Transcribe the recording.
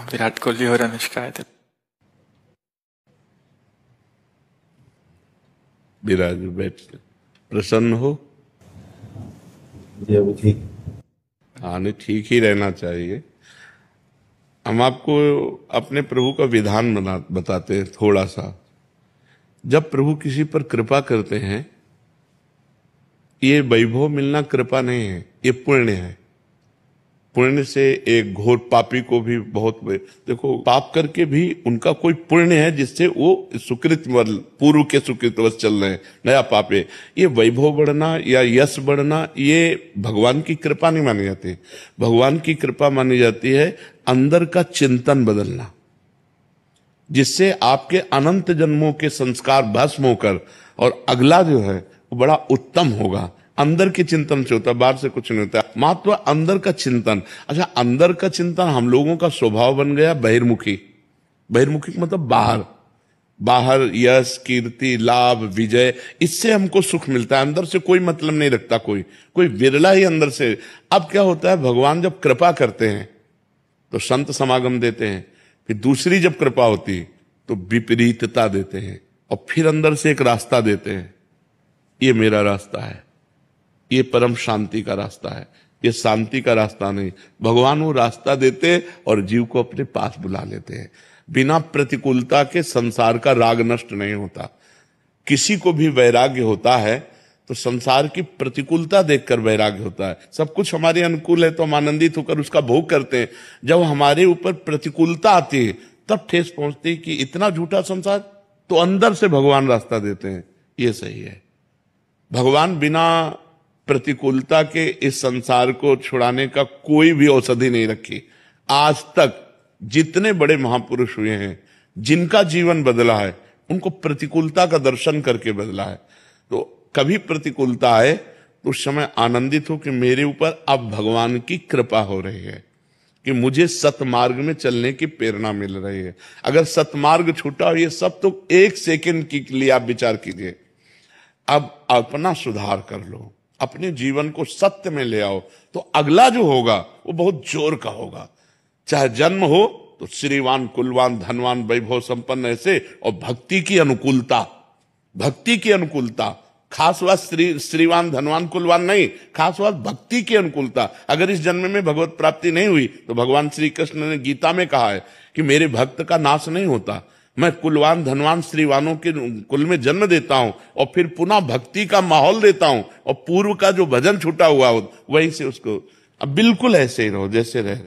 विराट कोहली और अनुष्का है। विराज बैठ प्रसन्न हो। जी अभी ठीक। हाँ नहीं, ठीक ही रहना चाहिए। हम आपको अपने प्रभु का विधान बताते हैं थोड़ा सा। जब प्रभु किसी पर कृपा करते हैं, ये वैभव मिलना कृपा नहीं है, ये पुण्य है। पुण्य से एक घोर पापी को भी बहुत, देखो पाप करके भी उनका कोई पुण्य है जिससे वो सुकृत पूर्व के सुकृतवश चल रहे हैं, नया पाप है। ये वैभव बढ़ना या यश बढ़ना ये भगवान की कृपा नहीं मानी जाती। भगवान की कृपा मानी जाती है अंदर का चिंतन बदलना, जिससे आपके अनंत जन्मों के संस्कार भस्म होकर और अगला जो है वो बड़ा उत्तम होगा। अंदर के चिंतन से होता है, बाहर से कुछ नहीं होता। महत्व अंदर का चिंतन। अच्छा, अंदर का चिंतन हम लोगों का स्वभाव बन गया बहिर्मुखी। बहिर्मुखी मतलब बाहर, बाहर यश कीर्ति लाभ विजय, इससे हमको सुख मिलता है। अंदर से कोई मतलब नहीं रखता कोई विरला ही अंदर से। अब क्या होता है, भगवान जब कृपा करते हैं तो संत समागम देते हैं, फिर दूसरी जब कृपा होती तो विपरीतता देते हैं, और फिर अंदर से एक रास्ता देते हैं। ये मेरा रास्ता है, ये परम शांति का रास्ता है, ये शांति का रास्ता नहीं। भगवान वो रास्ता देते और जीव को अपने पास बुला लेते हैं। बिना प्रतिकूलता के संसार का राग नष्ट नहीं होता। किसी को भी वैराग्य होता है तो संसार की प्रतिकूलता देखकर वैराग्य होता है। सब कुछ हमारे अनुकूल है तो हम आनंदित होकर उसका भोग करते हैं। जब हमारे ऊपर प्रतिकूलता आती है तब ठेस पहुंचती है कि इतना झूठा संसार, तो अंदर से भगवान रास्ता देते हैं। ये सही है। भगवान बिना प्रतिकूलता के इस संसार को छुड़ाने का कोई भी औषधि नहीं रखी। आज तक जितने बड़े महापुरुष हुए हैं, जिनका जीवन बदला है, उनको प्रतिकूलता का दर्शन करके बदला है। तो कभी प्रतिकूलता आए तो उस समय आनंदित हो कि मेरे ऊपर अब भगवान की कृपा हो रही है, कि मुझे सतमार्ग में चलने की प्रेरणा मिल रही है। अगर सतमार्ग छूटा, ये सब तो एक सेकंड के लिए आप विचार कीजिए। अब अपना सुधार कर लो, अपने जीवन को सत्य में ले आओ, तो अगला जो होगा वो बहुत जोर का होगा। चाहे जन्म हो तो श्रीवान कुलवान धनवान वैभव संपन्न ऐसे, और भक्ति की अनुकूलता, भक्ति की अनुकूलता। खास बात श्रीवान धनवान कुलवान नहीं, खास बात भक्ति की अनुकूलता। अगर इस जन्म में भगवत प्राप्ति नहीं हुई तो भगवान श्री कृष्ण ने गीता में कहा है कि मेरे भक्त का नाश नहीं होता। मैं कुलवान धनवान श्रीवानों के कुल में जन्म देता हूं और फिर पुनः भक्ति का माहौल देता हूं, और पूर्व का जो भजन छूटा हुआ हो वहीं से उसको। अब बिल्कुल ऐसे ही रहो जैसे रहे।